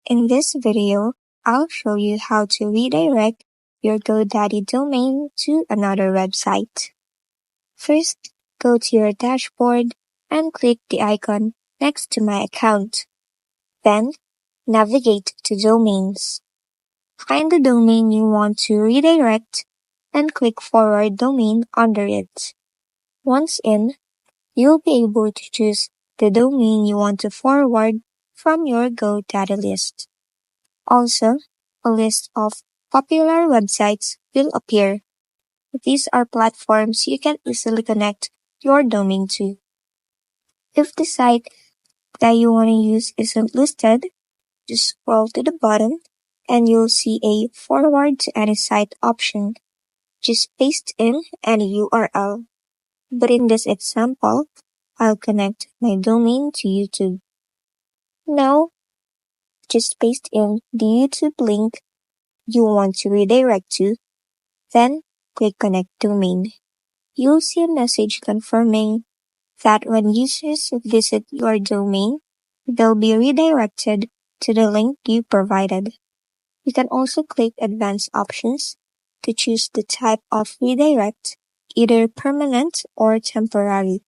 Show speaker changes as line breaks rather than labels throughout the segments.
In this video, I'll show you how to redirect your GoDaddy domain to another website. First, go to your dashboard and click the icon next to My Account. Then, navigate to Domains. Find the domain you want to redirect and click Forward Domain under it. Once in, you'll be able to choose the domain you want to forward from your GoDaddy list. Also, a list of popular websites will appear. These are platforms you can easily connect your domain to. If the site that you want to use isn't listed, just scroll to the bottom and you'll see a Forward to Any Site option. Just paste in any URL. But in this example, I'll connect my domain to YouTube. Now, just paste in the YouTube link you want to redirect to, then click Connect Domain. You'll see a message confirming that when users visit your domain, they'll be redirected to the link you provided. You can also click Advanced Options to choose the type of redirect, either permanent or temporary.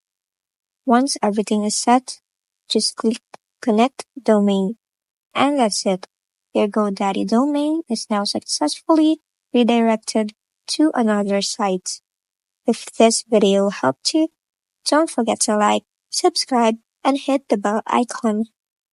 Once everything is set, just click Connect Domain. And that's it. Your GoDaddy domain is now successfully redirected to another site. If this video helped you, don't forget to like, subscribe, and hit the bell icon.